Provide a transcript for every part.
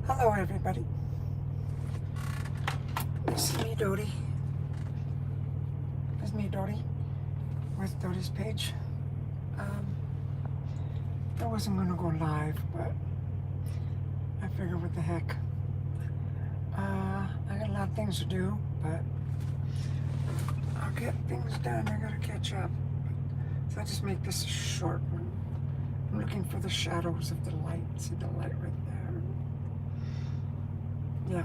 Hello everybody, this is me Dodi, with Dodi's page. I wasn't going to go live, but I figured what the heck, I got a lot of things to do, but I'll get things done. I gotta catch up, so I'll just make this a short one. I'm looking for the shadows of the light. See the light right there? Yeah.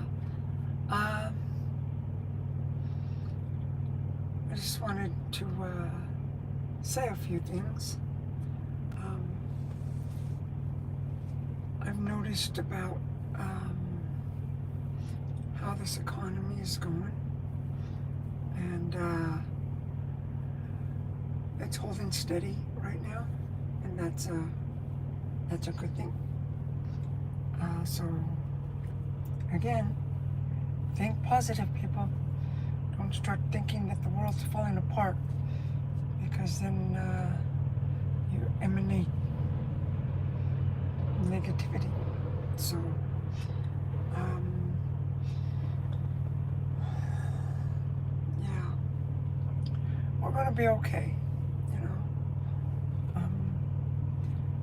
I just wanted to say a few things. I've noticed about how this economy is going, and it's holding steady right now, and that's a good thing. So again, think positive, people. Don't start thinking that the world's falling apart, because then you emanate negativity. So yeah, we're gonna be okay, you know.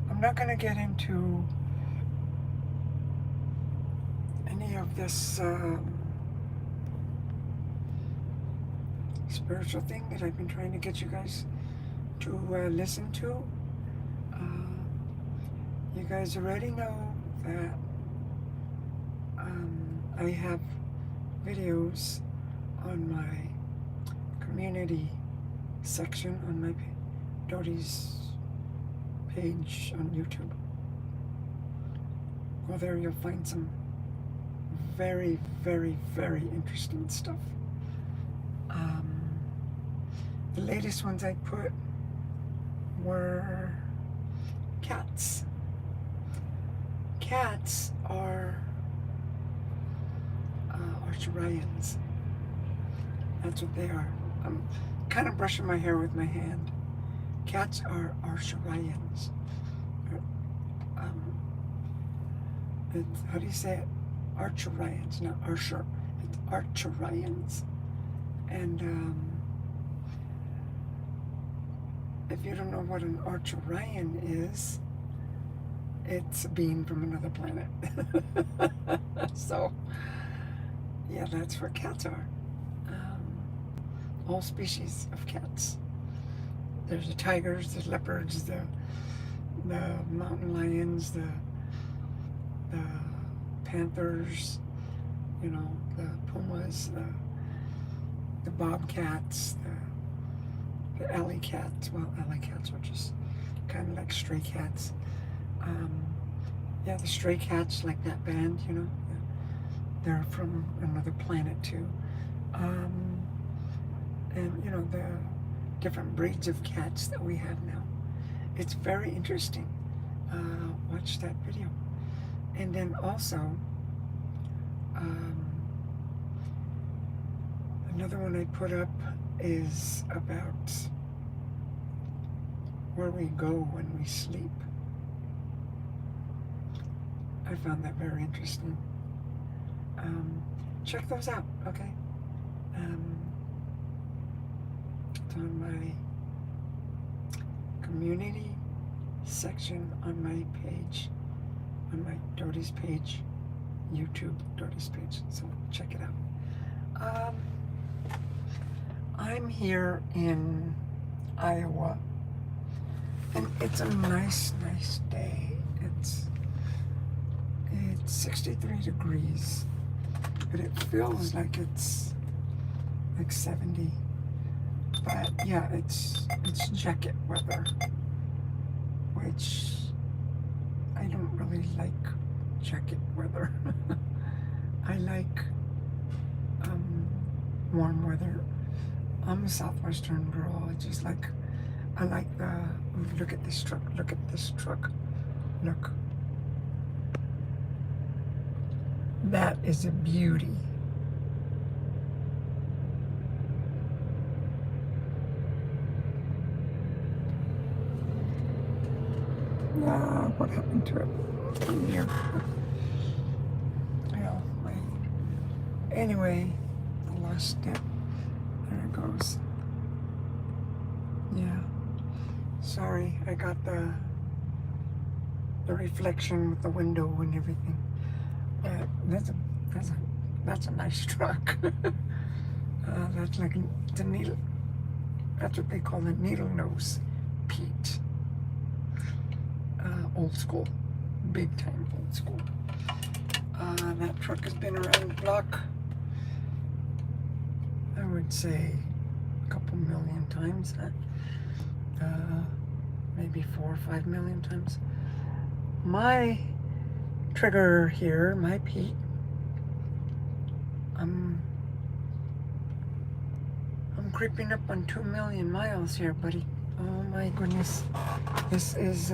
I'm not gonna get into any of this spiritual thing that I've been trying to get you guys to listen to. You guys already know that I have videos on my community section on my Dodi's page on YouTube. Go there, you'll find some very, very, very interesting stuff. The latest ones I put were cats. Cats are Archurians. That's what they are. I'm kind of brushing my hair with my hand. Cats are Archurians. How do you say it? Archurians, not Archer. It's Archurians. And if you don't know what an Archurian is, it's a being from another planet. So, yeah, that's where cats are. All species of cats. There's the tigers, the leopards, the mountain lions, the panthers, you know, the pumas, the bobcats, the alley cats. Well, alley cats are just kind of like stray cats. Yeah, the stray cats, like that band, you know, they're from another planet too. And you know, the different breeds of cats that we have now. It's very interesting. Watch that video. And then also, another one I put up is about where we go when we sleep. I found that very interesting. Check those out, okay? It's on my community section on my page, on my Dodi's page, YouTube Dodi's page. So check it out. I'm here in Iowa, and it's a nice day. It's 63 degrees, but it feels like it's like 70. But yeah, it's jacket weather, which I don't really like jacket weather. I like warm weather. I'm a Southwestern girl. I like the, look at this truck, look. That is a beauty. What happened to it? Here. Anyway, the last step. There it goes. Yeah. Sorry, I got the reflection with the window and everything. But that's a nice truck. That's like the needle. That's what they call the needle nose Pete. Old school, big time old school. That truck has been around the block, I would say, a couple million times. Maybe 4 or 5 million times. My trigger here, my Pete, I'm creeping up on 2 million miles here, buddy. Oh my goodness. This is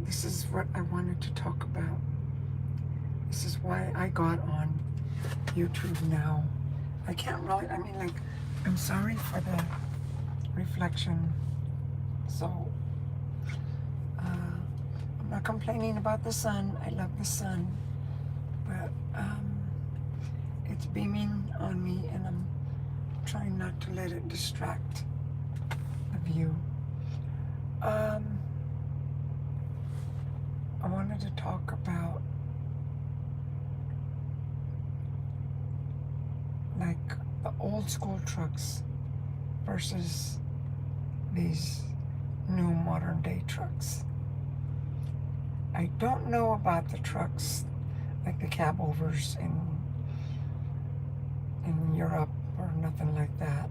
this is what I wanted to talk about. This is why I got on YouTube now. I can't really, I mean, like, I'm sorry for the reflection. So, I'm not complaining about the sun. I love the sun. But, it's beaming on me, and I'm trying not to let it distract the view. I wanted to talk about, like, the old school trucks versus these new modern day trucks. I don't know about the trucks like the cab overs in Europe or nothing like that.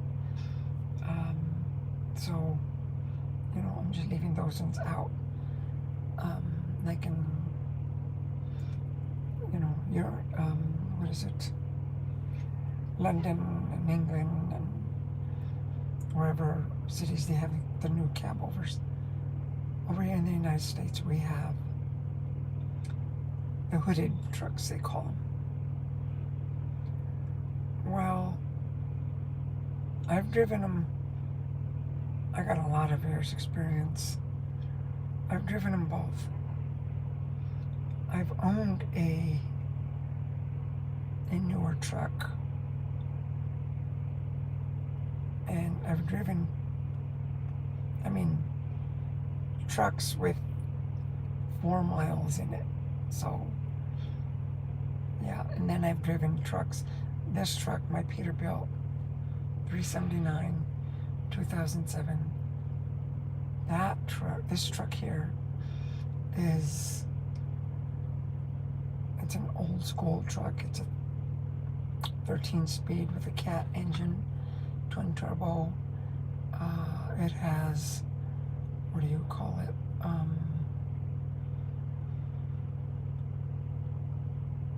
So, you know, I'm just leaving those ones out. Like in, you know, what is it? London and England and wherever cities they have the new cab overs. Over here in the United States, we have the hooded trucks, they call them. Well, I've driven them. I got a lot of years experience. I've driven them both. I've owned a newer truck, and I've driven, I mean, trucks with 4 miles in it. So, yeah, and then I've driven trucks. This truck, my Peterbuilt 379, 2007. That truck, this truck here is, it's an old school truck. It's a 13-speed with a cat engine, twin turbo. It has, what do you call it?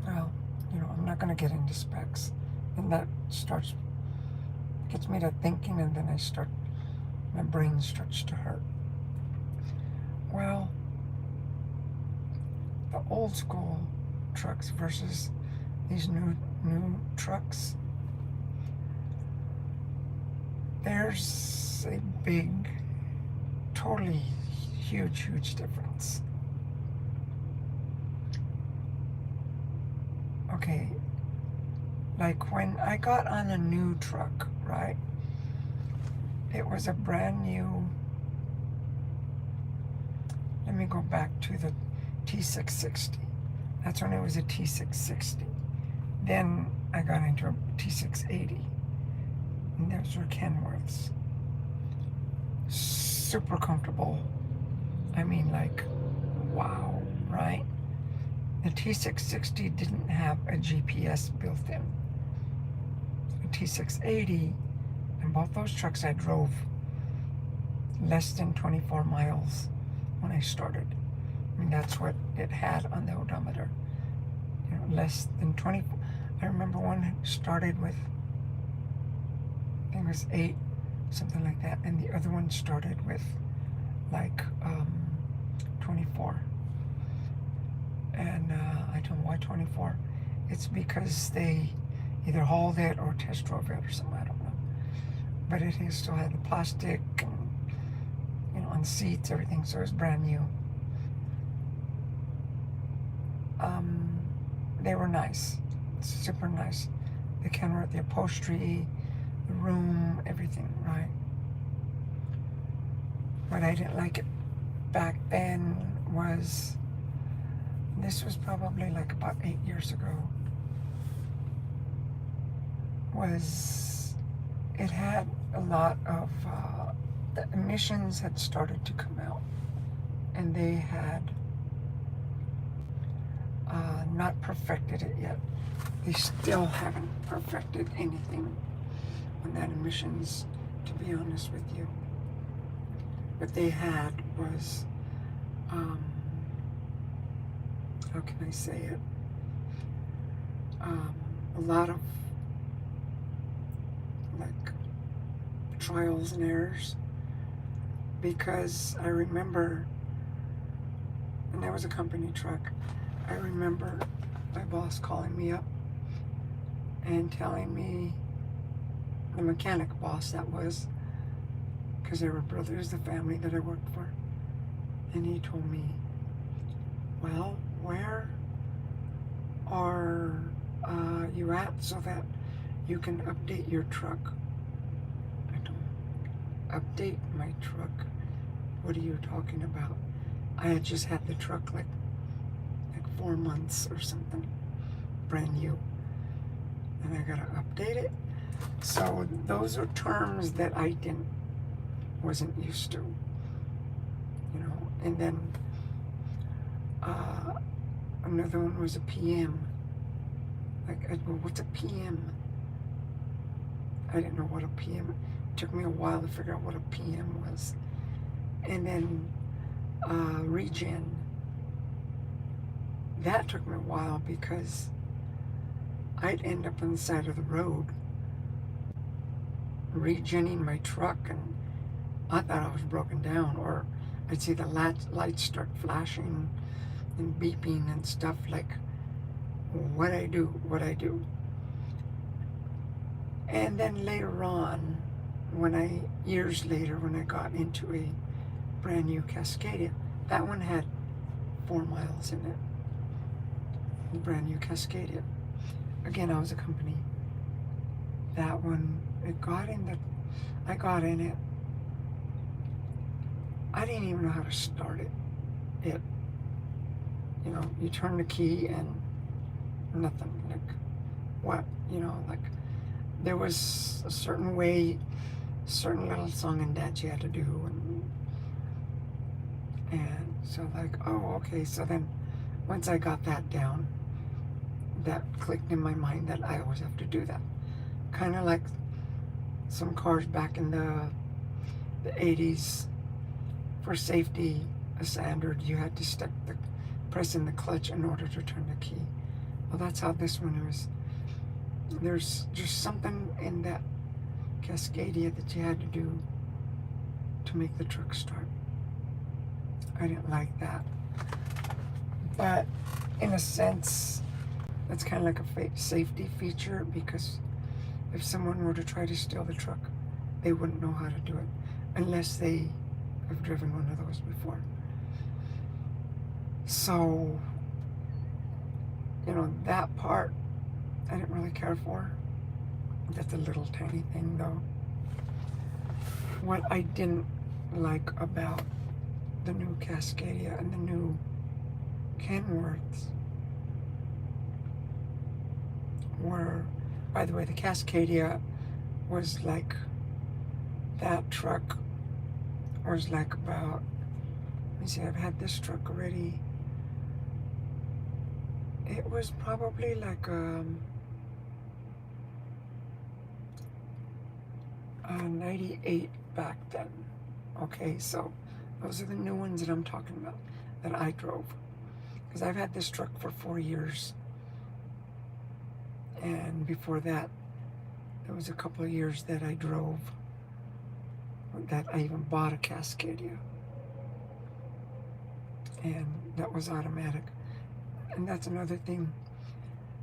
Well, you know, I'm not going to get into specs. And that gets me to thinking, and then my brain starts to hurt. Well, the old school trucks versus these new trucks, there's a big, totally huge difference. Okay, like when I got on a new truck, right? It was a brand new, let me go back to the T660. That's when it was a T660. Then I got into a T680. And those were Kenworths. Super comfortable. I mean, like, wow, right? The T660 didn't have a GPS built in. The T680, and both those trucks I drove less than 24 miles when I started. I mean, that's what it had on the odometer. You know, less than 20. I remember one started with, I think it was 8, something like that, and the other one started with like 24. And I don't know why 24. It's because they either hauled it or test drove it or something, I don't know. But it still had the plastic and, you know, on seats, everything, so it was brand new. they were nice, super nice. The camera, the upholstery, the room, everything, right? What I didn't like it back then was, this was probably like about 8 years ago, was it had a lot of, the emissions had started to come out, and they had not perfected it yet. They still haven't perfected anything on that emissions, to be honest with you. What they had was, how can I say it? A lot of like trials and errors, because I remember, and that was a company truck, I remember my boss calling me up and telling me, the mechanic boss that was, because they were brothers, the family that I worked for, and he told me, well, where are you at so that you can update your truck? I don't update my truck. What are you talking about? I had just had the truck like 4 months or something, brand new, and I gotta update it. So those are terms that I wasn't used to, you know. And then another one was a PM. Like, well, what's a PM? I didn't know what a PM. It took me a while to figure out what a PM was. And then regen. That took me a while because I'd end up on the side of the road regenning my truck, and I thought I was broken down, or I'd see the lights start flashing and beeping and stuff, like, what I do. And then later on, years later, when I got into a brand new Cascadia, that one had 4 miles in it. Brand new Cascadia. Again, I was a company. That one, I got in it. I didn't even know how to start it. You know, you turn the key and nothing. Like, what? You know, like, there was a certain way, certain little song and dance you had to do, and so like, oh, okay. So then, once I got that down, that clicked in my mind that I always have to do that. Kind of like some cars back in the 80s, for safety, a standard, you had to press in the clutch in order to turn the key. Well, that's how this one is. There's just something in that Cascadia that you had to do to make the truck start. I didn't like that. But in a sense, it's kind of like a safety feature, because if someone were to try to steal the truck, they wouldn't know how to do it unless they have driven one of those before. So, you know, that part I didn't really care for. That's a little tiny thing, though. What I didn't like about the new Cascadia and the new Kenworths were, by the way, the Cascadia was like, that truck was like about, let me see, I've had this truck already. It was probably like a 98 back then. Okay, so those are the new ones that I'm talking about, that I drove. Because I've had this truck for 4 years. And before that, there was a couple of years that I drove, that I even bought a Cascadia. And that was automatic. And that's another thing.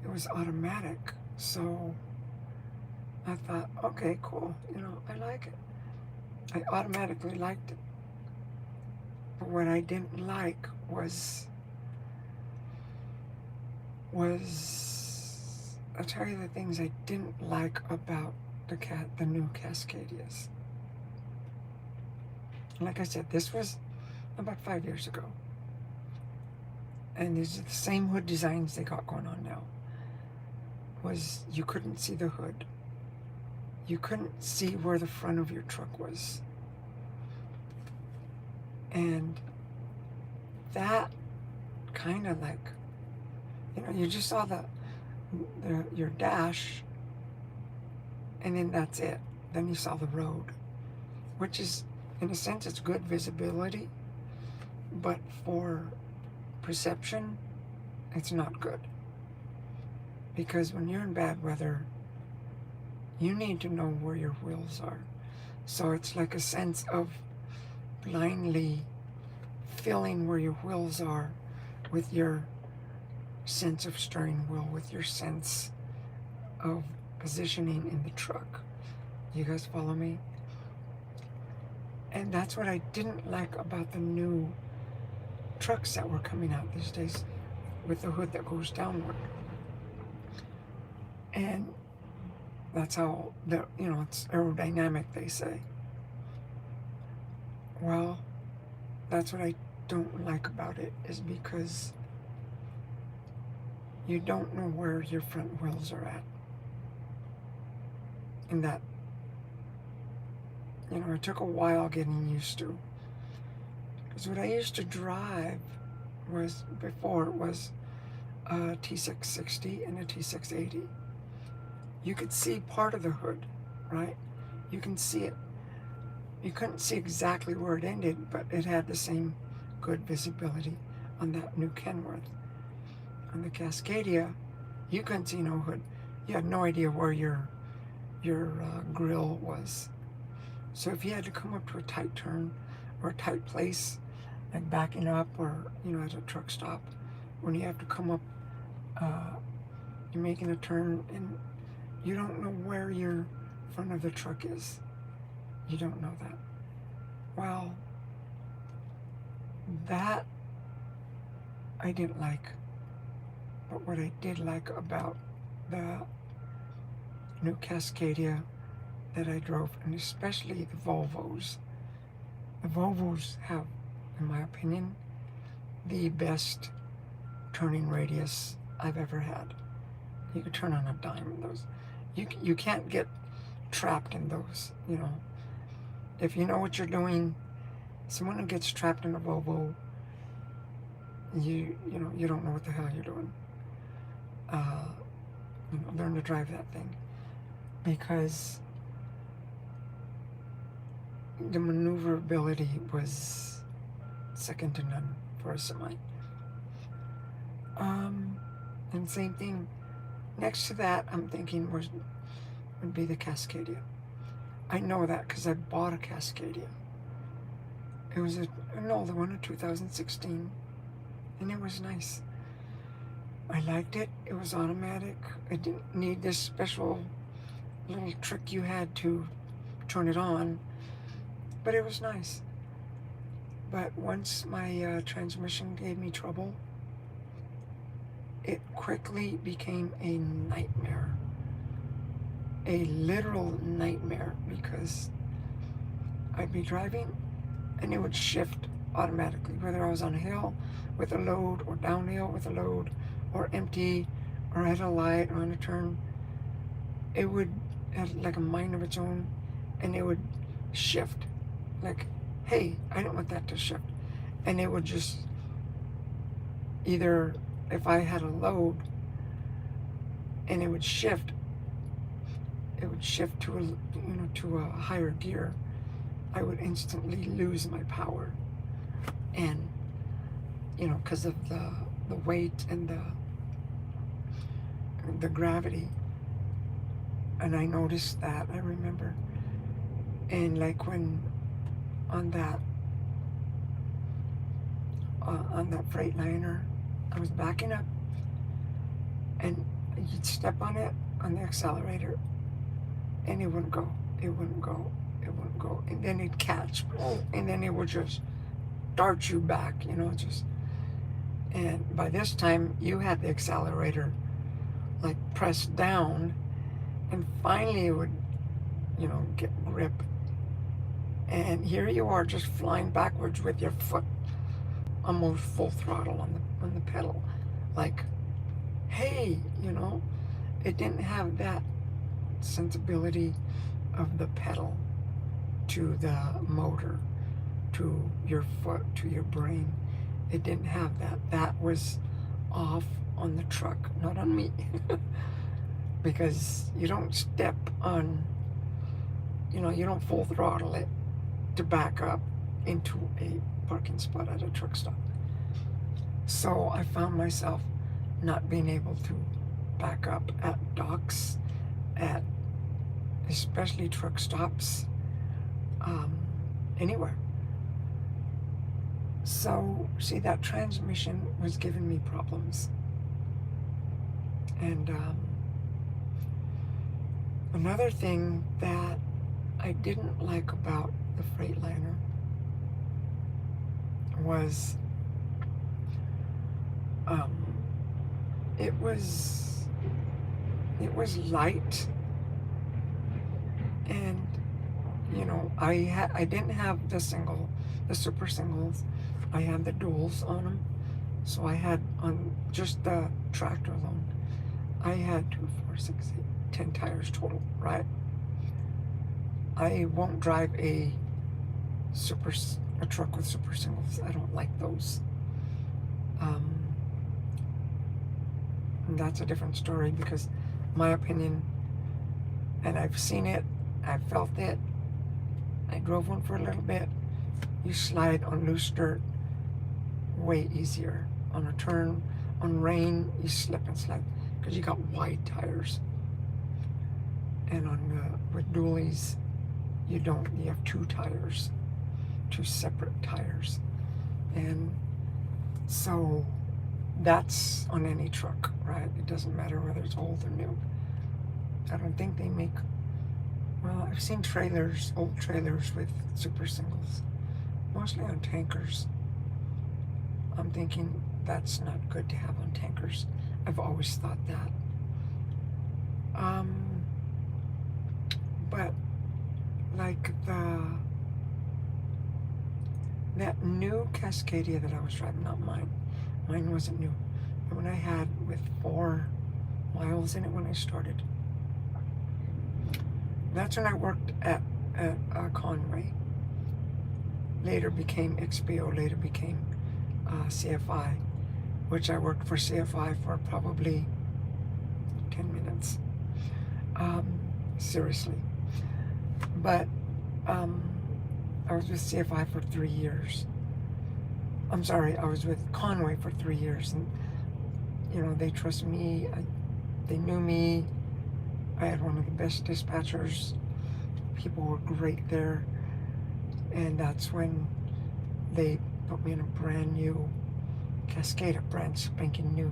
It was automatic. So I thought, okay, cool. You know, I like it. I automatically liked it. But what I didn't like was was, I'll tell you the things I didn't like about the new Cascadias. Like I said, this was about 5 years ago. And these are the same hood designs they got going on now. Was you couldn't see the hood. You couldn't see where the front of your truck was. And that kind of like, you know, you just saw your dash, and then that's it. Then you saw the road, which is, in a sense, it's good visibility, but for perception, it's not good. Because when you're in bad weather, you need to know where your wheels are. So it's like a sense of blindly feeling where your wheels are with your sense of steering wheel, with your sense of positioning in the truck. You guys follow me? And that's what I didn't like about the new trucks that were coming out these days with the hood that goes downward. And that's how, it's aerodynamic, they say. Well, that's what I don't like about it, is because you don't know where your front wheels are at. And that, it took a while getting used to. Because what I used to drive before was a T660 and a T680. You could see part of the hood, right? You can see it. You couldn't see exactly where it ended, but it had the same good visibility on that new Kenworth. On the Cascadia, you couldn't see no hood. You had no idea where your grill was. So if you had to come up to a tight turn or a tight place, like backing up or, at a truck stop, when you have to come up, you're making a turn and you don't know where your front of the truck is. You don't know that. Well, that I didn't like. But what I did like about the new Cascadia that I drove, and especially the Volvos have, in my opinion, the best turning radius I've ever had. You could turn on a dime in those. You can't get trapped in those, If you know what you're doing, someone who gets trapped in a Volvo, you don't know what the hell you're doing. Learn to drive that thing, because the maneuverability was second to none for a semi. And same thing, next to that, I'm thinking would be the Cascadia. I know that because I bought a Cascadia. It was the one of 2016, and it was nice. I liked it. It was automatic. It didn't need this special little trick you had to turn it on, but it was nice. But once my transmission gave me trouble, it quickly became a nightmare. A literal nightmare, because I'd be driving and it would shift automatically, whether I was on a hill with a load or downhill with a load or empty or at a light or on a turn. It would have like a mind of its own, and it would shift. Like, hey, I don't want that to shift. And it would just either, if I had a load and it would shift to a higher gear, I would instantly lose my power. And, because of the weight and the gravity. And I noticed that, I remember. And like when on that Freightliner, I was backing up, and you'd step on it, on the accelerator, and it wouldn't go, and then it'd catch, and then it would just dart you back, And by this time, you had the accelerator like pressed down, and finally it would, get grip. And here you are just flying backwards with your foot almost full throttle on the pedal. Like, hey, it didn't have that sensibility of the pedal to the motor, to your foot, to your brain. It didn't have that. That was off on the truck, not on me. Because you don't step on, you don't full throttle it to back up into a parking spot at a truck stop. So I found myself not being able to back up at docks, at especially truck stops, anywhere. So, see, that transmission was giving me problems. And another thing that I didn't like about the Freightliner was it was light, and I didn't have the super singles. I had the duals on them, so I had on just the tractor alone, I had 2, 4, 6, 8, 10 tires total, right? I won't drive a truck with super singles. I don't like those. And that's a different story, because my opinion, and I've seen it, I've felt it, I drove one for a little bit, you slide on loose dirt way easier. On a turn, on rain, you slip and slide, because you got wide tires. And with dualies, you don't. You have 2 tires, 2 separate tires. And so that's on any truck, right? It doesn't matter whether it's old or new. I don't think they make, well, I've seen old trailers with super singles, mostly on tankers. I'm thinking that's not good to have on tankers. I've always thought that. But like that new Cascadia that I was driving, not mine. Mine wasn't new. The one I had with 4 miles in it when I started. That's when I worked at Conway. Later became XPO, later became CFI, which I worked for CFI for probably 10 minutes. Seriously. But I was with CFI for 3 years. I'm sorry, I was with Conway for 3 years, and they trusted me. They knew me. I had one of the best dispatchers. People were great there, and that's when they put me in a brand new Cascada, brand spanking new.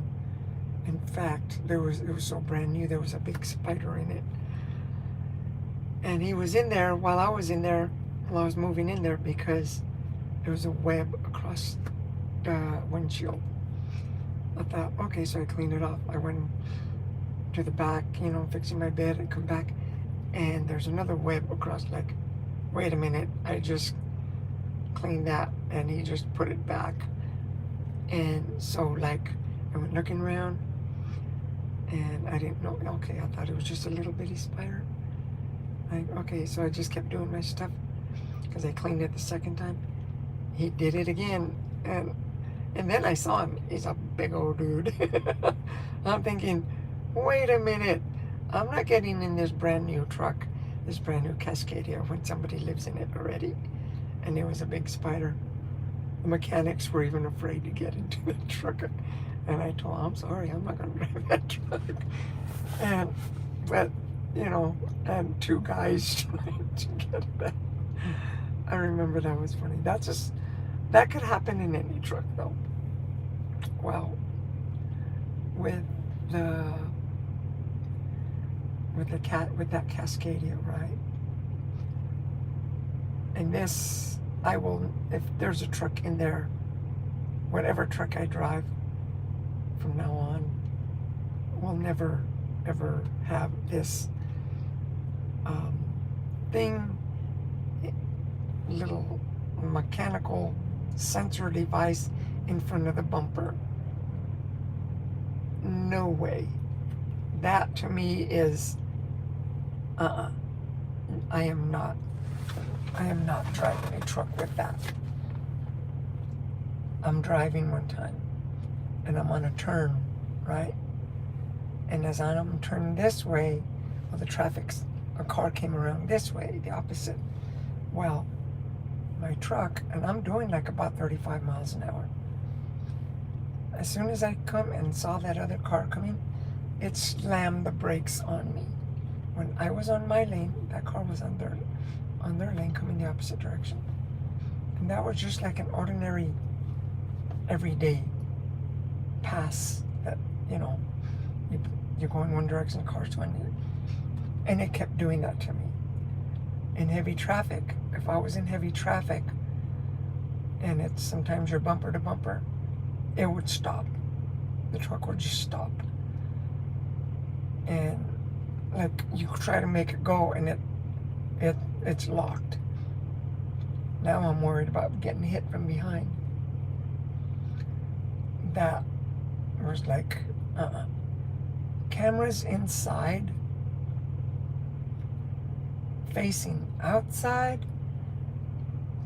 In fact, it was so brand new, there was a big spider in it, and he was in there while I was in there, while I was moving in there, because there was a web across the windshield. I thought, okay, so I cleaned it off. I went to the back, fixing my bed, and come back, and there's another web across. Like, wait a minute, I just cleaned that, and he just put it back. And so, like, I went looking around, and I didn't know. Okay, I thought it was just a little bitty spider. Okay, so I just kept doing my stuff, because I cleaned it the second time. He did it again, and then I saw him. He's a big old dude. I'm thinking, wait a minute, I'm not getting in this brand new truck, this brand new Cascadia, when somebody lives in it already. And there was a big spider. The mechanics were even afraid to get into the truck. And I told him, I'm sorry, I'm not going to drive that truck. But and 2 guys trying to get it out. I remember that was funny. That could happen in any truck, though. Well, with that Cascadia, right? And this, if there's a truck in there, whatever truck I drive, from now on, we'll never ever have this thing, little mechanical sensor device in front of the bumper. No way. That to me is I am not driving a truck with that. I'm driving one time and I'm on a turn, right? And as I'm turning this way, well, a car came around this way, the opposite. Well, my truck, and I'm doing like about 35 miles an hour. As soon as I come and saw that other car coming, it slammed the brakes on me. When I was on my lane, that car was on their lane coming the opposite direction. And that was just like an ordinary, everyday pass that, you're going one direction, the car's going the other. And it kept doing that to me. In heavy traffic, if I was in heavy traffic, and it's sometimes you're bumper to bumper, it would stop. The truck would just stop. And like you try to make it go and it's locked. Now I'm worried about getting hit from behind. That was like, Cameras inside, facing outside.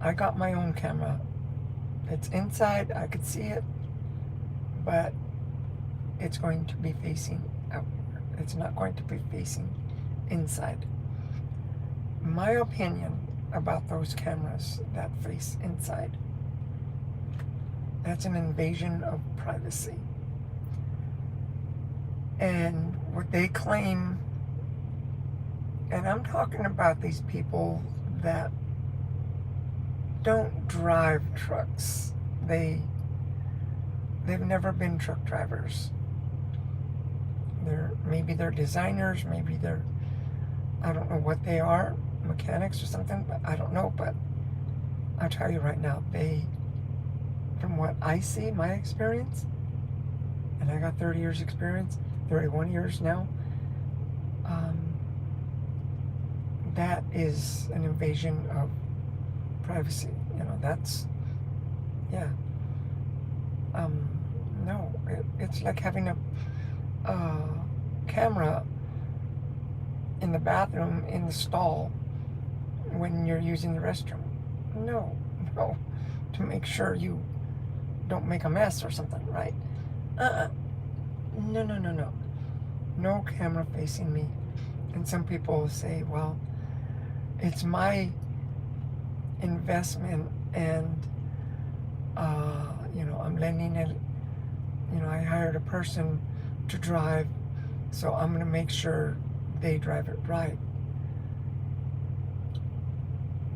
I got my own camera. It's inside, I could see it, but it's going to be facing out. It's not going to be facing inside. My opinion about those cameras that face inside, that's an invasion of privacy. And what they claim, and I'm talking about these people that don't drive trucks. They've never been truck drivers. Maybe they're designers, maybe I don't know what they are, mechanics or something, but I don't know. But I'll tell you right now, from what I see, my experience, and I got 30 years experience, 31 years now, that is an invasion of privacy. That's, yeah. No, it's like having a camera in the bathroom, in the stall, when you're using the restroom. No, to make sure you don't make a mess or something, right? No. No camera facing me. And some people say, well, it's my investment and, I'm lending it, I hired a person to drive, so I'm going to make sure they drive it right.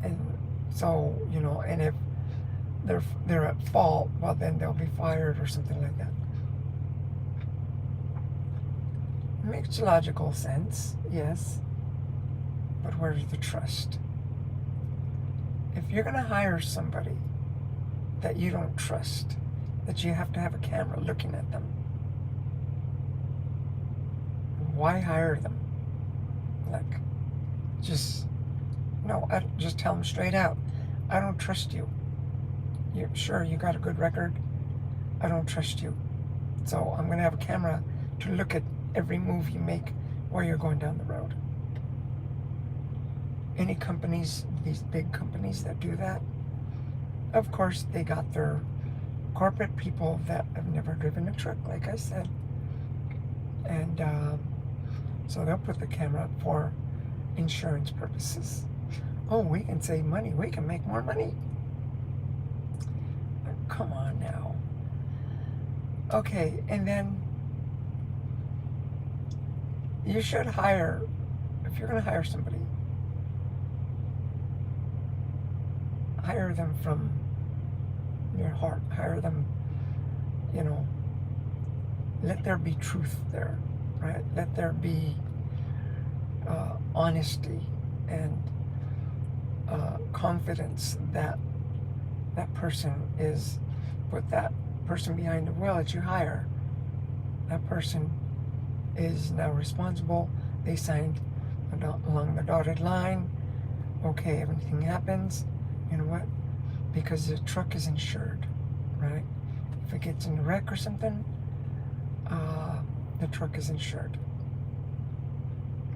And so, and if they're at fault, well, then they'll be fired or something like that. It makes logical sense, yes, but where's the trust? If you're going to hire somebody that you don't trust, that you have to have a camera looking at them, why hire them? Just tell them straight out, I don't trust you. You're sure you got a good record? I don't trust you. So I'm going to have a camera to look at every move you make while you're going down the road. Any companies, these big companies that do that, of course they got their corporate people that have never driven a truck, like I said. And so they'll put the camera up for insurance purposes. Oh, we can save money. We can make more money. Come on now. Okay, and then you should hire, if you're going to hire somebody, hire them from your heart. Hire them, let there be truth there, right? Let there be honesty and confidence that that person is, put that person behind the wheel that you hire that person is now responsible. They signed along the dotted line. Okay, if anything happens, you know what? Because the truck is insured, right? If it gets in a wreck or something, the truck is insured.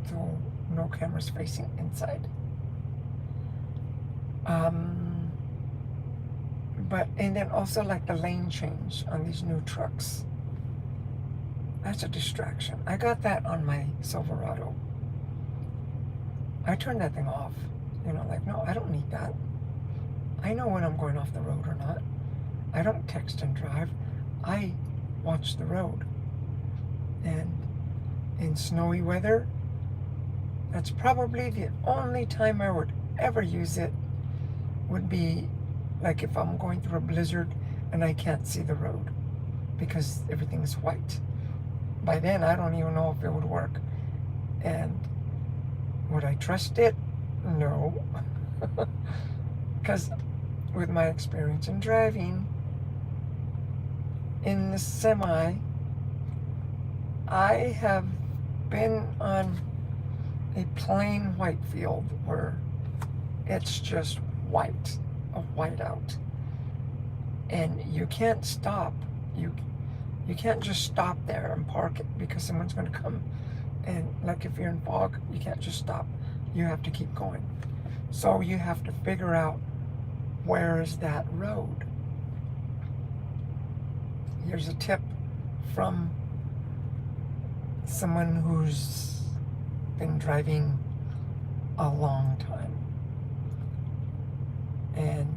So no cameras facing inside. And then also like the lane change on these new trucks. That's a distraction. I got that on my Silverado. I turned that thing off. You know, like, no, I don't need that. I know when I'm going off the road or not. I don't text and drive. I watch the road. And in snowy weather, that's probably the only time I would ever use it, would be like if I'm going through a blizzard and I can't see the road because everything's white. By then, I don't even know if it would work. And would I trust it? No. Because with my experience in driving in the semi, I have been on a plain white field where it's just white, a whiteout. And you can't stop. You can't just stop there and park it because someone's going to come. And like if you're in fog, you can't just stop. You have to keep going. So you have to figure out where is that road. Here's a tip from someone who's been driving a long time. And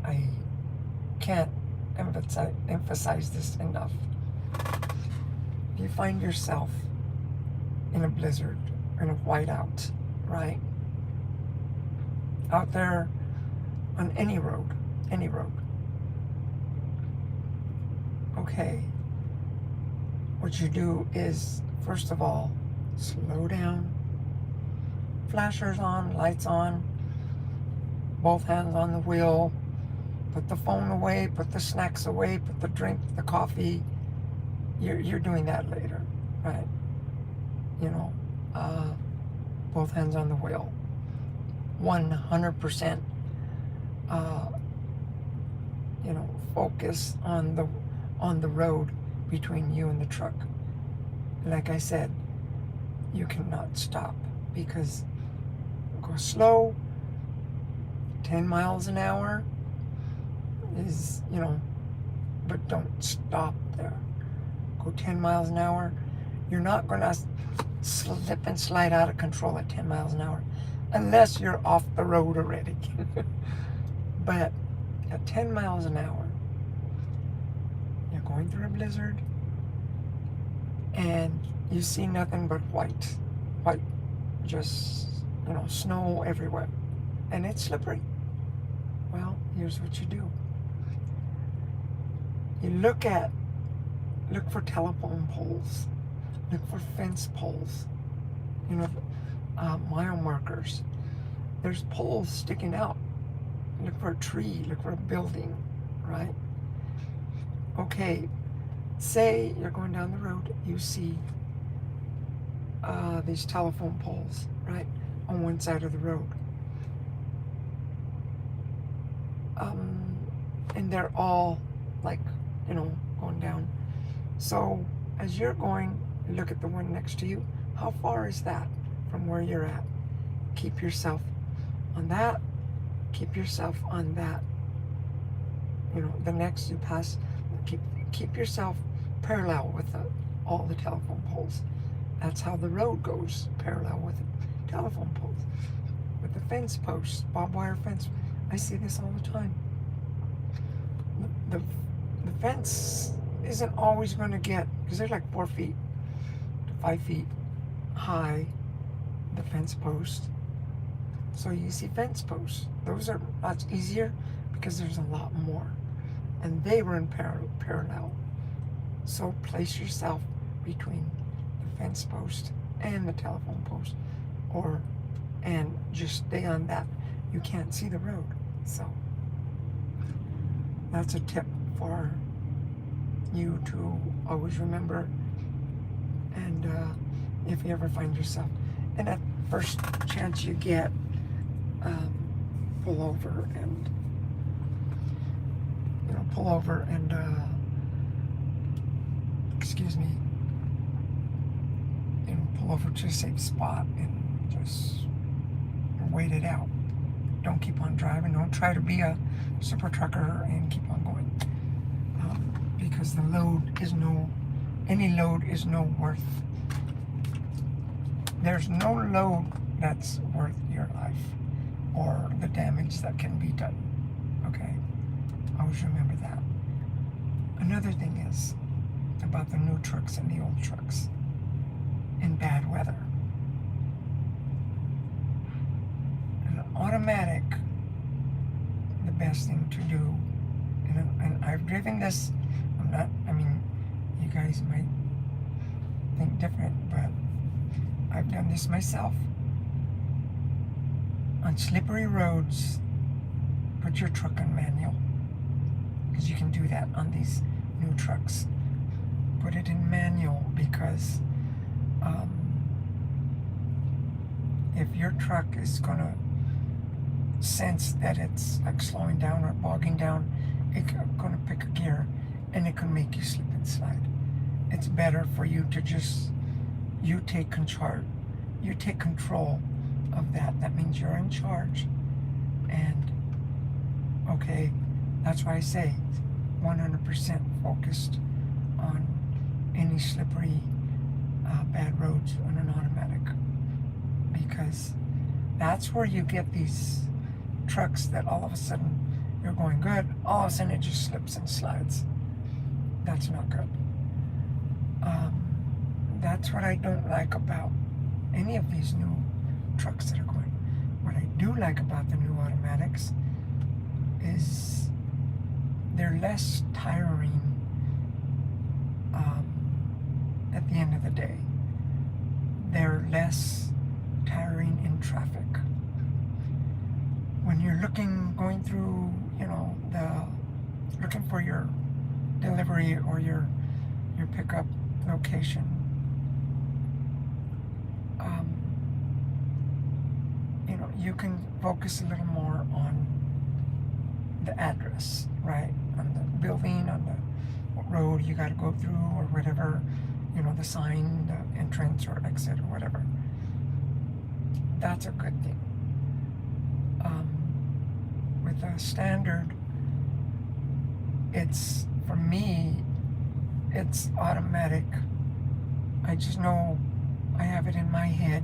I can't emphasize this enough. If you find yourself in a blizzard, in a whiteout, right? Out there on any road. Okay. What you do is, first of all, slow down. Flashers on, lights on, both hands on the wheel. Put the phone away, put the snacks away, put the drink, the coffee. You're doing that later, right? You know, both hands on the wheel. 100%, you know, focus on the road between you and the truck. Like I said, you cannot stop because go slow. 10 miles an hour is, you know, but don't stop there. Go 10 miles an hour. You're not going to slip and slide out of control at 10 miles an hour unless you're off the road already. But at 10 miles an hour, you're going through a blizzard and you see nothing but white, just, you know, snow everywhere, and it's slippery. Well, here's what you do. You look for telephone poles, look for fence poles, you know, mile markers. There's poles sticking out. Look for a tree, look for a building, right? Okay, say you're going down the road, you see these telephone poles, right, on one side of the road. And they're all like, you know, going down. So as you're going, look at the one next to you. How far is that from where you're at? Keep yourself on that. Keep yourself on that. You know, the next you pass, keep yourself parallel with all the telephone poles. That's how the road goes, parallel with the telephone poles. With the fence posts, barbed wire fence, I see this all the time. The fence isn't always going to get, because they're like 4 feet to 5 feet high, the fence post. So you see fence posts. Those are much easier because there's a lot more. And they run parallel. So place yourself between the fence post and the telephone post, and just stay on that. You can't see the road. So that's a tip for you to always remember And if you ever find yourself, and at first chance you get, pull over and, excuse me, pull over to a safe spot and just wait it out. Don't keep on driving. Don't try to be a super trucker and keep on going. Because the load is any load is no worth. There's no load that's worth your life or the damage that can be done. Okay? Always remember that. Another thing is about the new trucks and the old trucks in bad weather. An automatic, the best thing to do, and I've driven this, you guys might think different, but I've done this myself. On slippery roads, put your truck on manual, because you can do that on these new trucks. Put it in manual, because if your truck is gonna sense that it's like slowing down or bogging down, it's gonna pick a gear and it can make you slip and slide. It's better for you to just, you take control of that. That means you're in charge. And okay, that's why I say 100% focused on any slippery, bad roads on an automatic, because that's where you get these trucks that all of a sudden you're going good, all of a sudden it just slips and slides. That's not good. That's what I don't like about any of these new trucks that are going. What I do like about the new automatics is they're less tiring at the end of the day. They're less tiring in traffic. When you're going through, looking for your delivery or your pickup location, you can focus a little more on the address, right? On the building, on what road you got to go through, or whatever, the sign, the entrance or exit or whatever. That's a good thing. With a standard, for me, it's automatic. I just know I have it in my head,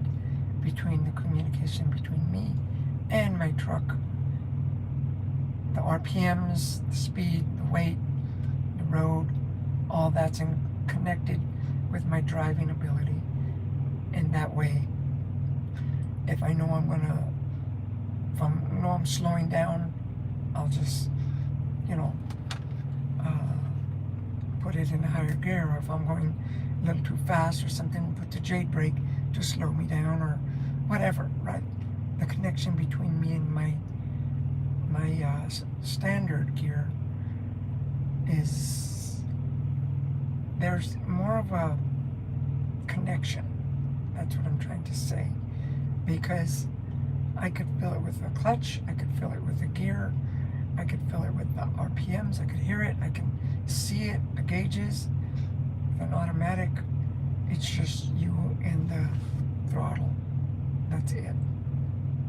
between the communication between me and my truck, the RPMs, the speed, the weight, the road, all that's connected with my driving ability. And that way, if I know I'm slowing down, I'll just, put it in a higher gear. Or if I'm going a little too fast or something, put the J brake to slow me down, or whatever, right? The connection between me and my standard gear is, there's more of a connection. That's what I'm trying to say. Because I could feel it with the clutch, I could feel it with the gear, I could feel it with the RPMs, I could hear it, I can see it, the gauges. With an automatic, it's just you and the throttle. That's it.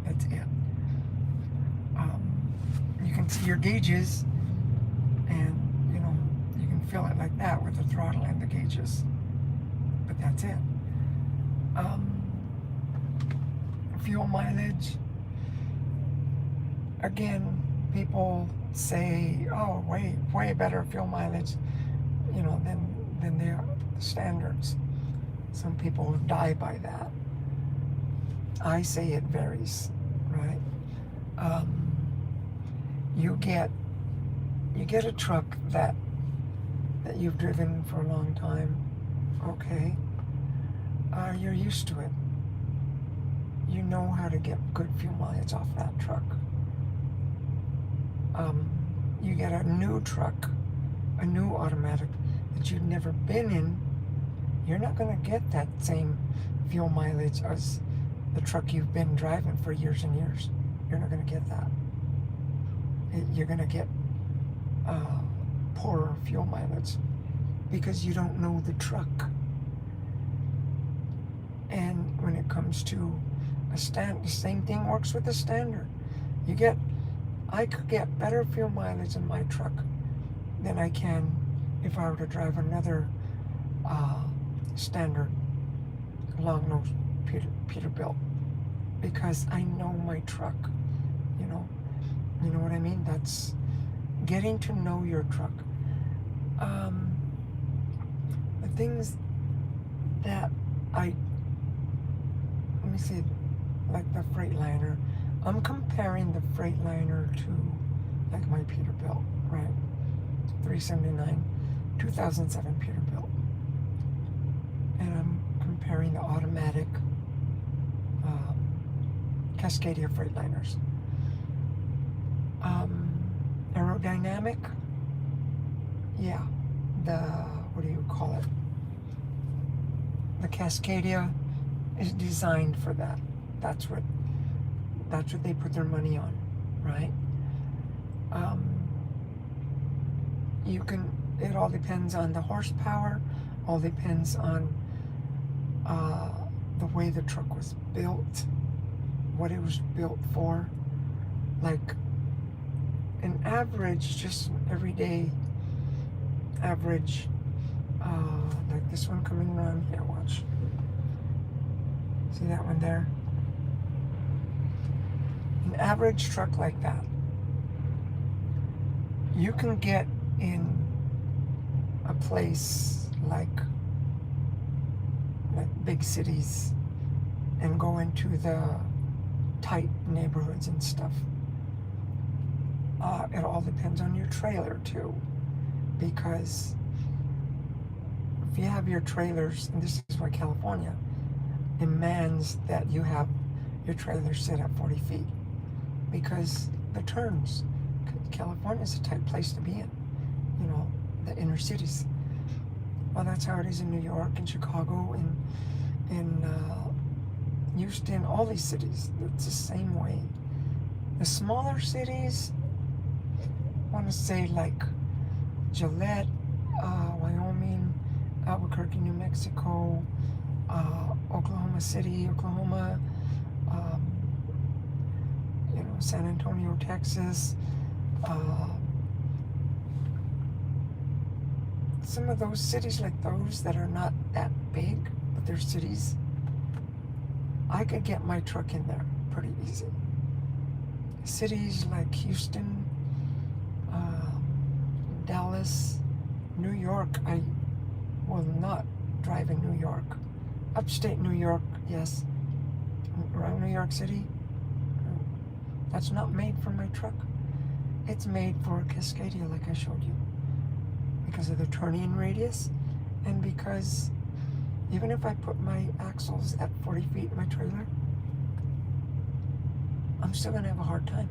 That's it. You can see your gauges, and you can feel it like that with the throttle and the gauges. But that's it. Fuel mileage. Again, people say, "Oh, way better fuel mileage," than the standards. Some people die by that. I say it varies, right? You get a truck that you've driven for a long time, okay? You're used to it. You know how to get good fuel mileage off that truck. You get a new truck, a new automatic that you've never been in, you're not going to get that same fuel mileage as the truck you've been driving for years and years. You're not going to get that. You're going to get poorer fuel mileage because you don't know the truck. And when it comes to the same thing works with the standard. I could get better fuel mileage in my truck than I can if I were to drive another standard long nose Peterbilt, because I know my truck. You know what I mean? That's getting to know your truck. The things that let me see, like the Freightliner. I'm comparing the Freightliner to like my Peterbilt, right? 379, 2007 Peterbilt. And I'm comparing the automatic Cascadia Freightliners. Aerodynamic, yeah, what do you call it? The Cascadia is designed for that. That's what they put their money on, right? It all depends on the horsepower, all depends on the way the truck was built, what it was built for. Like an average, just an everyday average, like this one coming around here, watch. See that one there? An average truck like that, you can get in a place like big cities and go into the tight neighborhoods and stuff. It all depends on your trailer too, because if you have your trailers, and this is why California demands that you have your trailer set at 40 feet, because the turns. California is a tight place to be in, the inner cities. Well, that's how it is in New York and Chicago and Houston, all these cities. It's the same way. The smaller cities, I want to say like Gillette, Wyoming, Albuquerque, New Mexico, Oklahoma City, Oklahoma, San Antonio, Texas, some of those cities like those that are not that big, but they're cities, I could get my truck in there pretty easy. Cities like Houston, Dallas, New York, I will not drive in New York. Upstate New York, yes. Around New York City, that's not made for my truck. It's made for a Cascadia, like I showed you, because of the turning radius, and because even if I put my axles at 40 feet in my trailer, I'm still going to have a hard time,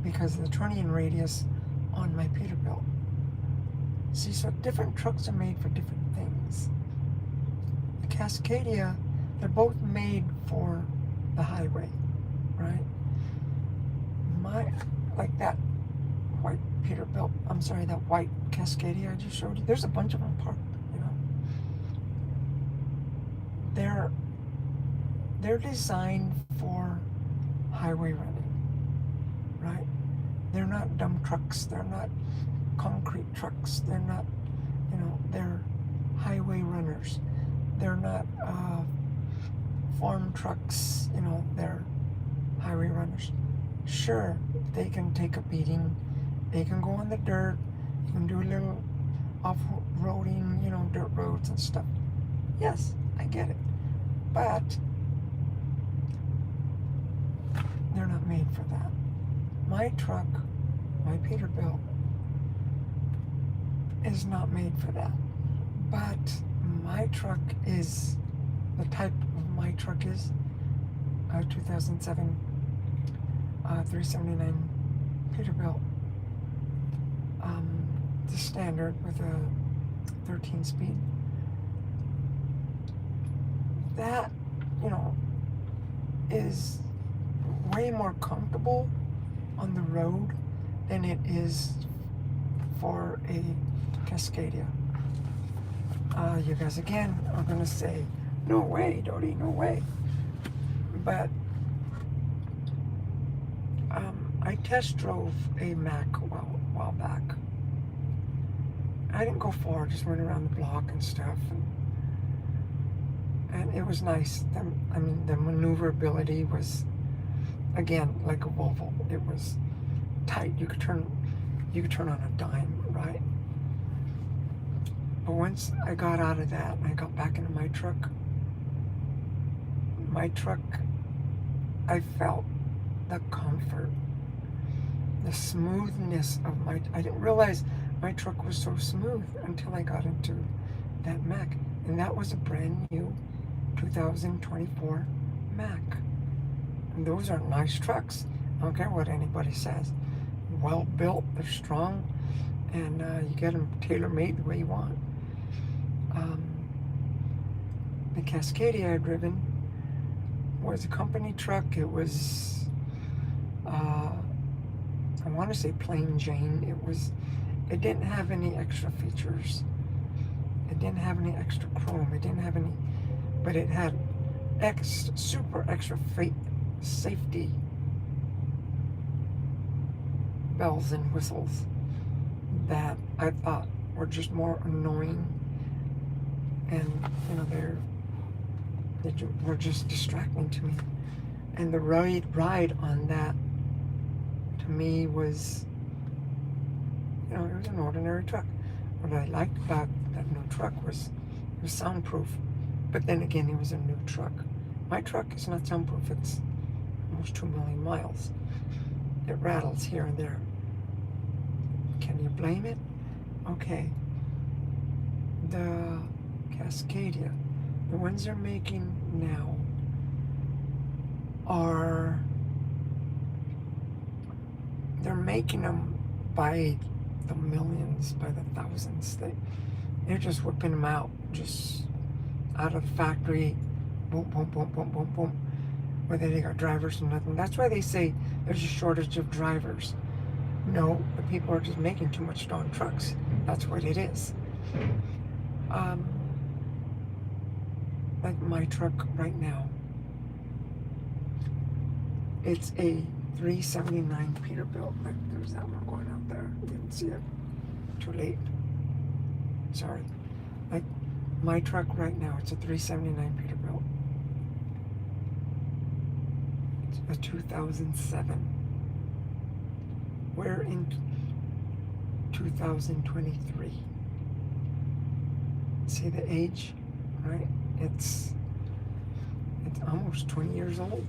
because of the turning radius on my Peterbilt. See, so different trucks are made for different things. The Cascadia, they're both made for the highway, right? Like that white Peterbilt, that white Cascadia I just showed you, there's a bunch of them parked, They're designed for highway running, right? They're not dump trucks, they're not concrete trucks, they're not, they're highway runners. They're not farm trucks, they're highway runners. Sure, they can take a beating, they can go on the dirt, you can do a little off-roading, dirt roads and stuff. Yes, I get it. But they're not made for that. My truck, my Peterbilt, is not made for that. But my truck is, the type of my truck is 2007 379 Peterbilt. The standard with a 13 speed. That, you know, is way more comfortable on the road than it is for a Cascadia. You guys again are gonna say, no way, Dodi, no way. But I test drove a Mac a while back. I didn't go far, just went around the block and stuff, and it was nice. The maneuverability was, again, like a Volvo. It was tight. You could turn on a dime, right? But once I got out of that and I got back into my truck, I felt the comfort, the smoothness of I didn't realize my truck was so smooth until I got into that Mac. And that was a brand new 2024 Mac. And those are nice trucks. I don't care what anybody says. Well built, they're strong, and you get them tailor-made the way you want. The Cascadia I've driven was a company truck. It was, I want to say plain Jane. It didn't have any extra features. It didn't have any extra chrome. It didn't have any, but it had super extra safety bells and whistles that I thought were just more annoying, and you know they were just distracting to me. And the ride on that to me was, you know, it was an ordinary truck. What I liked about that new truck was it was soundproof, but then again, it was a new truck. My truck is not soundproof. It's almost 2 million miles. It rattles here and there. Can you blame it? Okay. The Cascadia, the ones they're making now, they're making them by the millions, by the thousands. They're just whipping them out, just out of the factory, boom, boom, boom, boom, boom, boom. Whether they got drivers or nothing. That's why they say there's a shortage of drivers. No, the people are just making too much darn trucks. That's what it is. Like my truck right now, it's a 379 Peterbuilt. Like there's that one going out there. You didn't see it. Too late. Sorry. Like my truck right now, it's a 379 Peterbilt. It's a 2007. We're in 2023. See the age, right? It's almost 20 years old.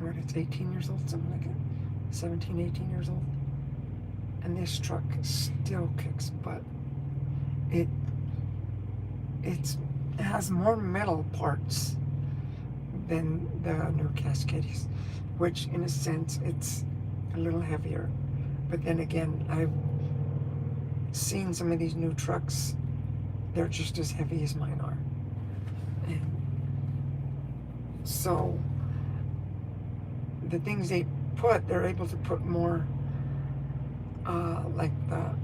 Right, it's 18 years old, something like it. 17, 18 years old. And this truck still kicks butt. It has more metal parts than the new Cascadias, which in a sense it's a little heavier. But then again, I've seen some of these new trucks, they're just as heavy as mine are. And so the things they're able to put more, like the,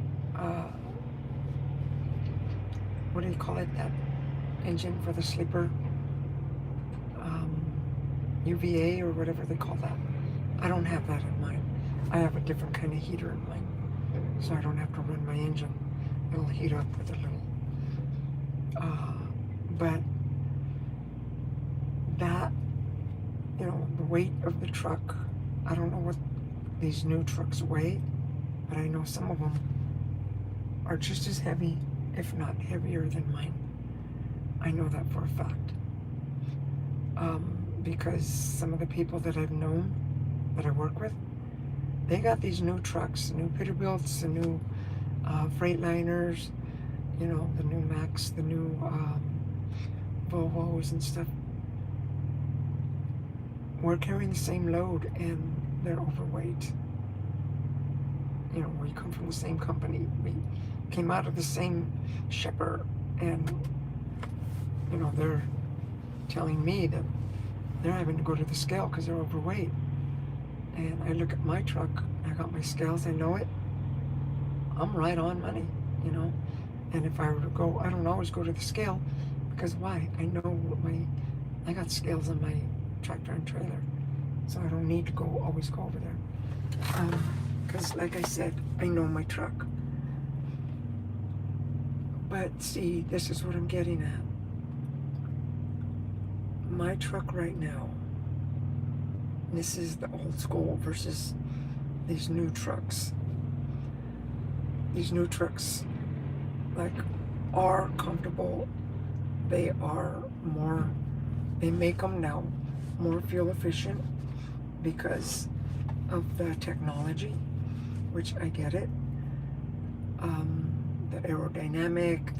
what do you call it, that engine for the sleeper, UVA or whatever they call that. I don't have that in mine. I have a different kind of heater in mine, so I don't have to run my engine. It'll heat up with a little. But that, you know, the weight of the truck, I don't know what these new trucks weigh, but I know some of them are just as heavy, if not heavier than mine. I know that for a fact. Because some of the people that I've known, that I work with, they got these new trucks, new Peterbilts, the new Freightliners, you know, the new Macs, the new Volvos and stuff. We're carrying the same load and they're overweight. you know, we come from the same company. We came out of the same shipper, and, you know, they're telling me that they're having to go to the scale because they're overweight. And I look at my truck, I got my scales, I know it. I'm right on money, you know. And if I were to go, I don't always go to the scale, because why? I know I got scales on my tractor and trailer, so I don't need to always go over there. Because like I said, I know my truck. But see, this is what I'm getting at. My truck right now, this is the old school versus these new trucks. These new trucks, like, are comfortable. They are more, they make them now more fuel efficient because of the technology, which I get it. The aerodynamic,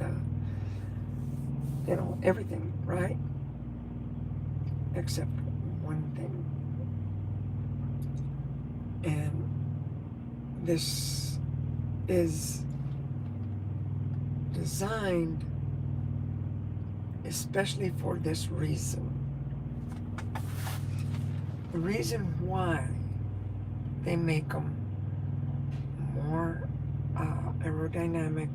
you know, everything, right? Except one thing. And this is designed especially for this reason. The reason why they make them more aerodynamic,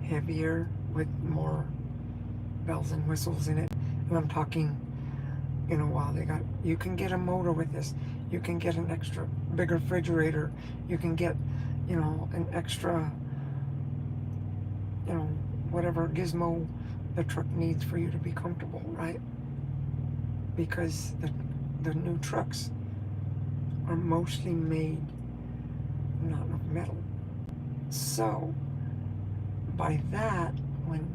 heavier, with more bells and whistles in it. And I'm talking, you know, while you can get a motor with this, you can get an extra bigger refrigerator, you can get, you know, an extra, you know, whatever gizmo the truck needs for you to be comfortable, right? Because the new trucks are mostly made not of metal. So by that, when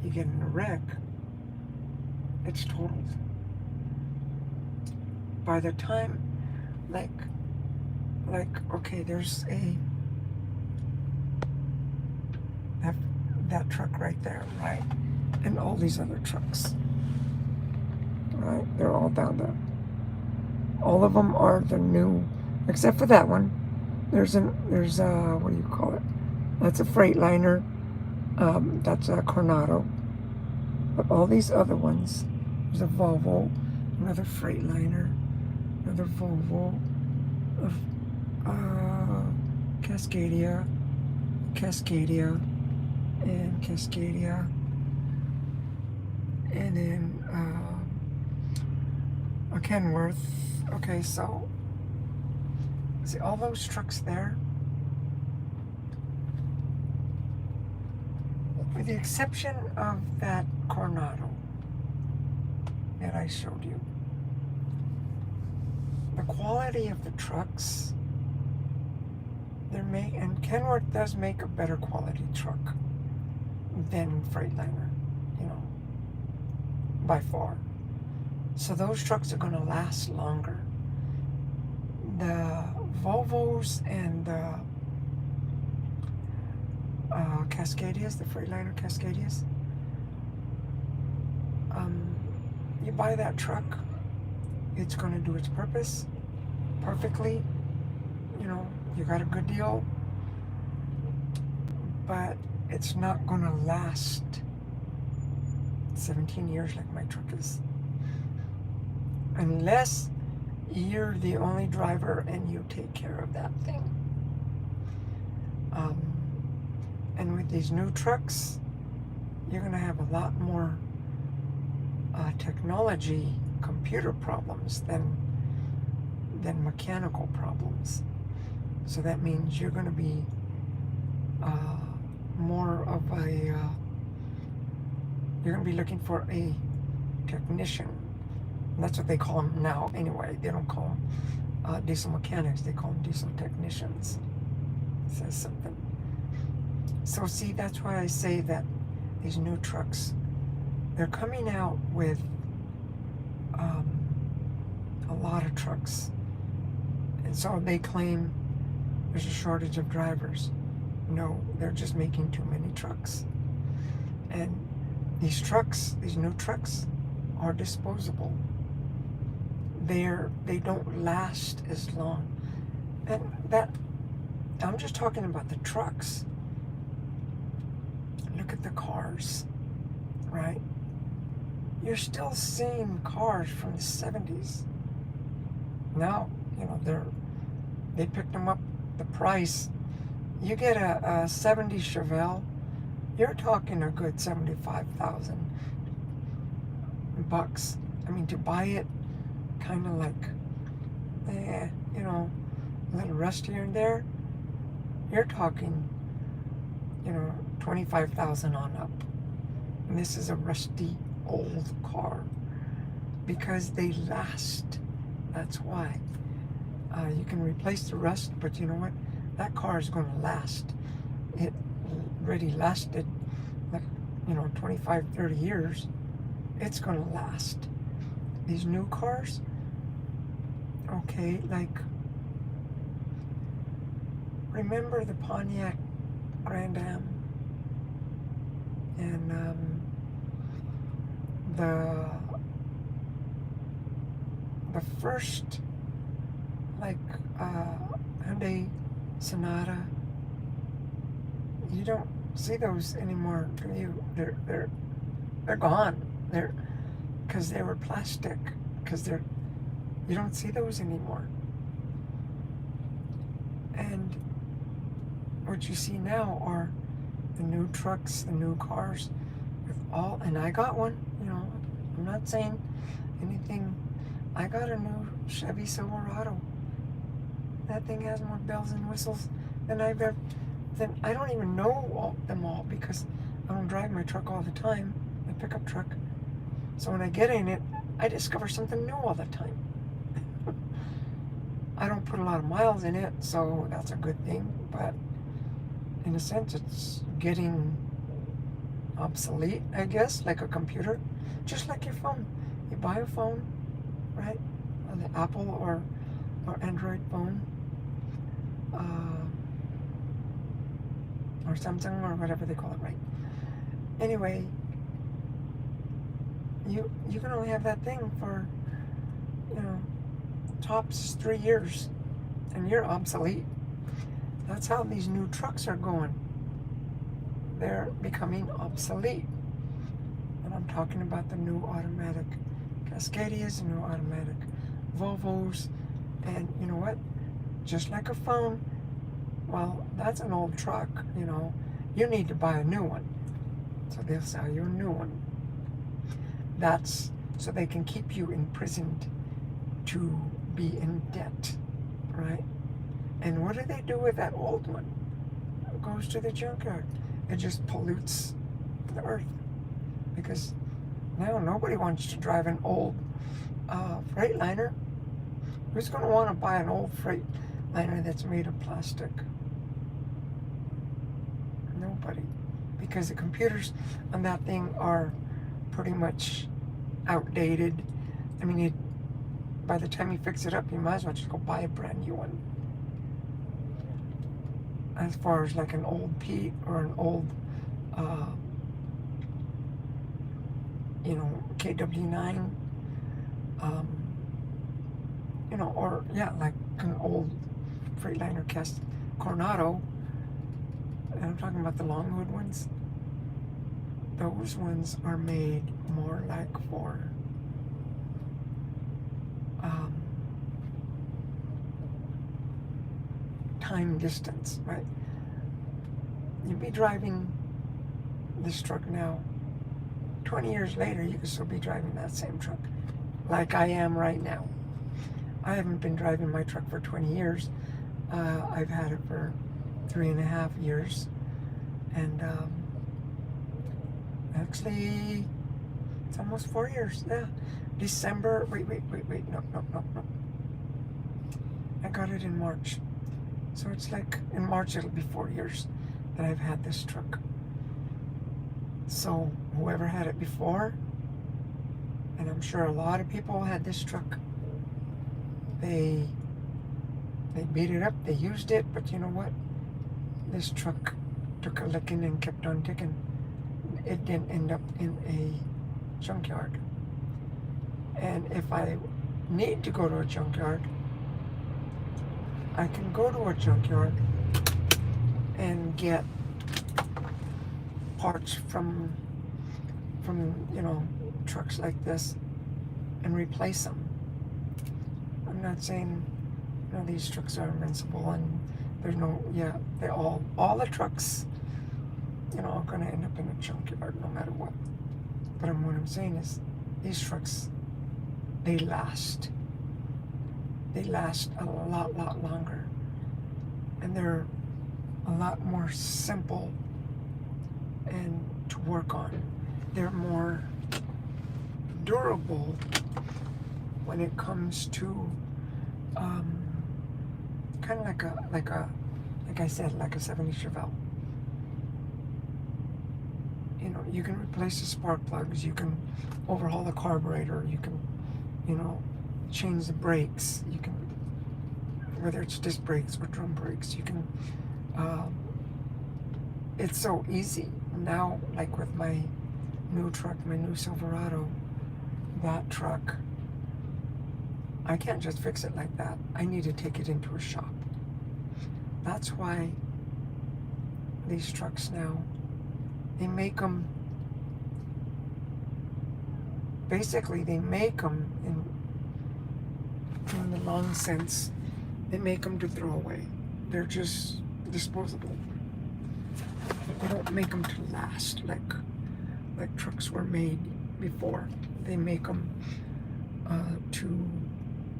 you get in a wreck, it's totaled. By the time, like, okay, there's that truck right there, right? And all these other trucks, right? They're all down there. All of them are the new, except for that one. There's what do you call it? That's a Freightliner. That's a Coronado. But all these other ones, there's a Volvo, another Freightliner, another Volvo, Cascadia, and Cascadia, and then a Kenworth. Okay, so see all those trucks there, with the exception of that Coronado that I showed you. The quality of the trucks, and Kenworth does make a better quality truck than Freightliner, you know, by far. So those trucks are going to last longer. The Volvos and the Cascadias, the Freightliner Cascadias, you buy that truck, it's going to do its purpose perfectly. You know, you got a good deal, but it's not going to last 17 years like my truck is. Unless you're the only driver and you take care of that thing. And with these new trucks, you're going to have a lot more technology, computer problems than mechanical problems. So that means you're going to be more of you're going to be looking for a technician. And that's what they call them now anyway. They don't call them diesel mechanics, they call them diesel technicians. It says something. So see, that's why I say that these new trucks, they're coming out with a lot of trucks. And so they claim there's a shortage of drivers. No, they're just making too many trucks. And these trucks, these new trucks, are disposable. They don't last as long. And I'm just talking about the trucks. Look at the cars, right? You're still seeing cars from the 70s. Now, they picked them up the price. You get a 70 Chevelle, you're talking a good $75,000. I mean, to buy it, kind of like, a little rust here and there, you're talking, 25,000 on up. And this is a rusty old car because they last. That's why. You can replace the rust, but you know what? That car is going to last. It already lasted like, 25, 30 years. It's going to last. These new cars, okay, like, remember the Pontiac Grand Am? And the first, like, Hyundai Sonata, you don't see those anymore, do you? They're gone. Because they were plastic. You don't see those anymore. And what you see now are the new trucks, the new cars, and I got one, I'm not saying anything. I got a new Chevy Silverado. That thing has more bells and whistles than I don't even know them all because I don't drive my truck all the time, my pickup truck. So when I get in it, I discover something new all the time. I don't put a lot of miles in it, so that's a good thing, but in a sense it's getting obsolete, I guess, like a computer, just like your phone. You buy a phone, right? The Apple or Android phone, or Samsung or whatever they call it, right? Anyway, you can only have that thing for, tops 3 years, and you're obsolete. That's how these new trucks are going. They're becoming obsolete. And I'm talking about the new automatic Cascadias, the new automatic Volvos, and you know what? Just like a phone, well, that's an old truck, you need to buy a new one. So they'll sell you a new one. That's so they can keep you imprisoned to be in debt, right? And what do they do with that old one? It goes to the junkyard. It just pollutes the earth. Because now nobody wants to drive an old Freightliner. Who's going to want to buy an old Freightliner that's made of plastic? Nobody. Because the computers on that thing are pretty much outdated. I mean, by the time you fix it up, you might as well just go buy a brand new one. As far as like an old Pete or an old, KW9, or like an old Freightliner Coronado. And I'm talking about the Longwood ones. Those ones are made more like for time distance, right? You'd be driving this truck now. 20 years later, you could still be driving that same truck, like I am right now. I haven't been driving my truck for 20 years. I've had it for 3.5 years, and actually, it's almost 4 years. Yeah, December. Wait. No. I got it in March. So it's like, in March it'll be 4 years that I've had this truck. So whoever had it before, and I'm sure a lot of people had this truck, they beat it up, they used it, but you know what? This truck took a licking and kept on ticking. It didn't end up in a junkyard. And if I need to go to a junkyard, I can go to a junkyard and get parts from you know, trucks like this and replace them. I'm not saying, you know, these trucks are invincible and there's no, yeah, they all the trucks, you know, are going to end up in a junkyard no matter what. But what I'm saying is these trucks, they last. They last a lot longer. And they're a lot more simple and to work on. They're more durable when it comes to kind of like I said, like a 70 Chevelle. You know, you can replace the spark plugs, you can overhaul the carburetor, you can, you know, change the brakes, you can, whether it's disc brakes or drum brakes, you can, it's so easy. Now, like with my new truck, my new Silverado, that truck, I can't just fix it like that. I need to take it into a shop. That's why these trucks now, they make them, basically they make them in the long sense, they make them to throw away. They're just disposable. They don't make them to last like trucks were made before. They make them to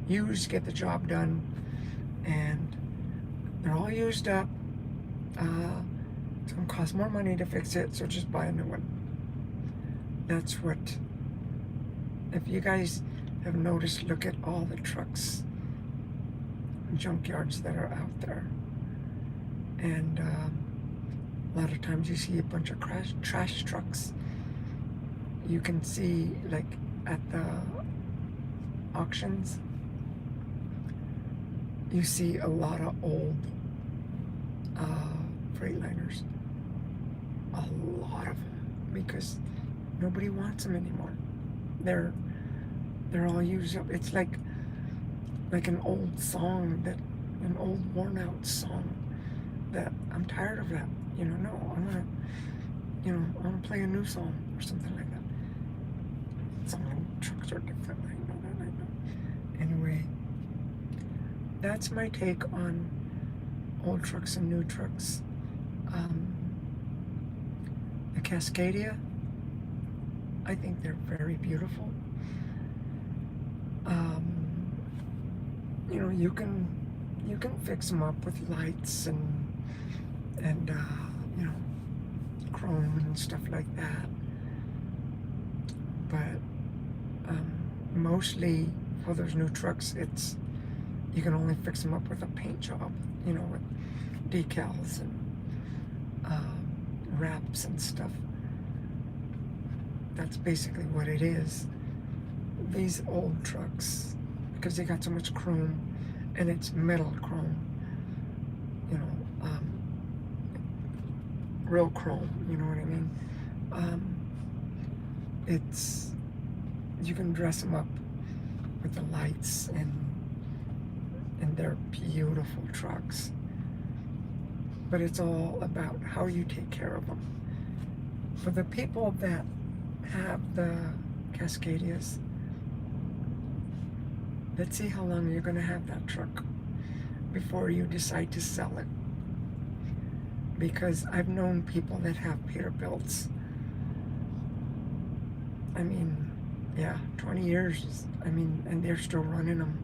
use, get the job done, and they're all used up. It's gonna cost more money to fix it, so just buy a new one. That's what, if you guys have noticed, look at all the trucks, junkyards that are out there. And a lot of times you see a bunch of trash trucks. You can see, like, at the auctions, you see a lot of old Freightliners. A lot of them, because nobody wants them anymore. They're all used up. It's like an old song, that an old worn out song, that I'm tired of that. You know, no, I wanna play a new song or something like that. Some trucks are different, I know that, I know. Anyway, that's my take on old trucks and new trucks. The Cascadia, I think they're very beautiful. You know, you can fix them up with lights and you know, chrome and stuff like that. But mostly for those new trucks, you can only fix them up with a paint job, you know, with decals and wraps and stuff. That's basically what it is. These old trucks, because they got so much chrome, and it's metal chrome, you know, real chrome, you know what I mean? You can dress them up with the lights, and they're beautiful trucks. But it's all about how you take care of them. For the people that have the Cascadias, let's see how long you're going to have that truck before you decide to sell it. Because I've known people that have Peterbilts. I mean, yeah, 20 years. I mean, and they're still running them.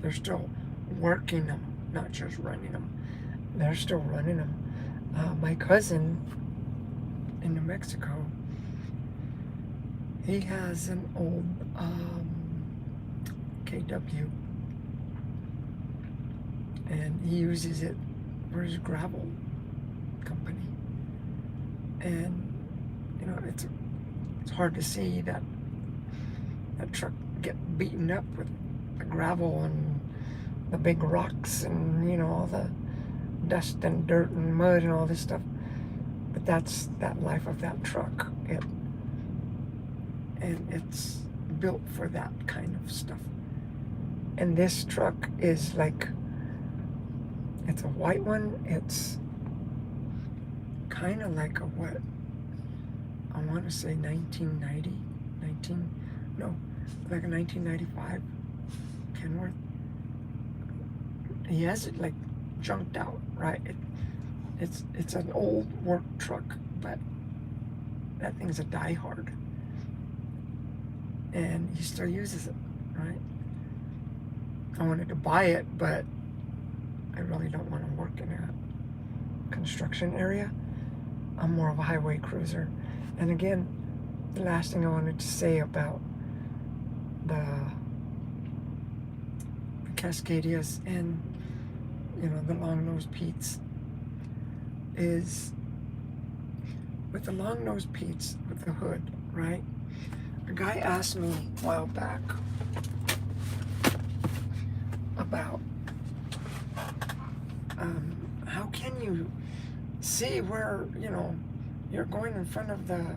They're still working them, not just running them. They're still running them. My cousin in New Mexico, he has an old KW, and he uses it for his gravel company. And you know, it's hard to see that truck get beaten up with the gravel and the big rocks and, you know, all the dust and dirt and mud and all this stuff. But that's that life of that truck. And it's built for that kind of stuff. And this truck is like, it's a white one. It's kind of like a what? I want to say 1990, like a 1995 Kenworth. He has it like junked out, right? It's an old work truck, but that thing's a diehard, and he still uses it, right? I wanted to buy it, but I really don't want to work in a construction area. I'm more of a highway cruiser. And again, the last thing I wanted to say about the Cascadias and, you know, the long-nosed Pete's is with the long-nosed Pete's with the hood, right? A guy asked me a while back about how can you see where, you know, you're going in front of the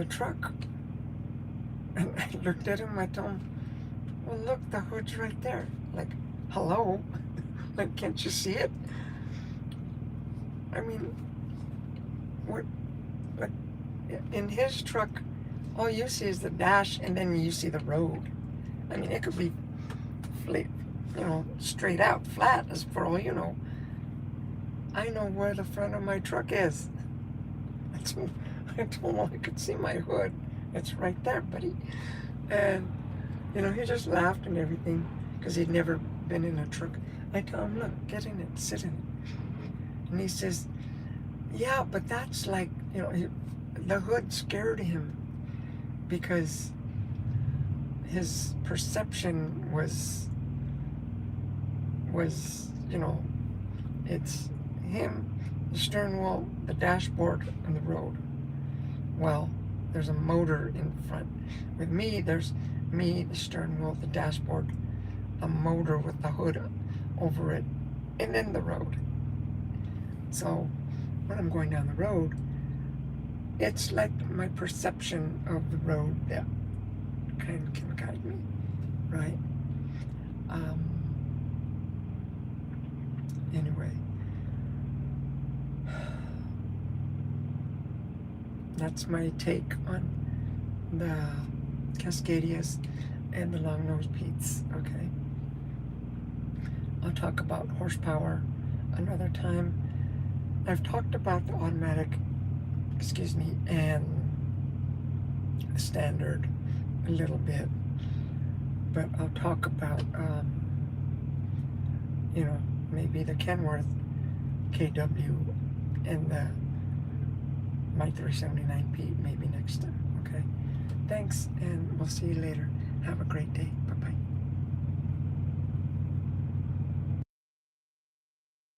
truck. And I looked at him, I told him, well, look, the hood's right there. Like, hello? Like, can't you see it? I mean, what, like, in his truck, all you see is the dash, and then you see the road. I mean, it could be, you know, straight out, flat, as for all you know. I know where the front of my truck is. I told him I could see my hood. It's right there, buddy. And, you know, he just laughed and everything because he'd never been in a truck. I told him, look, get in it, sit in it. And he says, yeah, but that's like, you know, the hood scared him because his perception was, you know, it's him, the steering wheel, the dashboard, and the road. Well, there's a motor in front. With me, there's me, the steering wheel, the dashboard, a motor with the hood over it, and then the road. So when I'm going down the road, it's like my perception of the road that kind of can guide me, right? Anyway, that's my take on the Cascadias and the long-nosed Pete's, okay? I'll talk about horsepower another time. I've talked about the automatic, and the standard a little bit, but I'll talk about, you know, maybe the Kenworth KW and my 379 Pete maybe next time, okay? Thanks, and we'll see you later. Have a great day.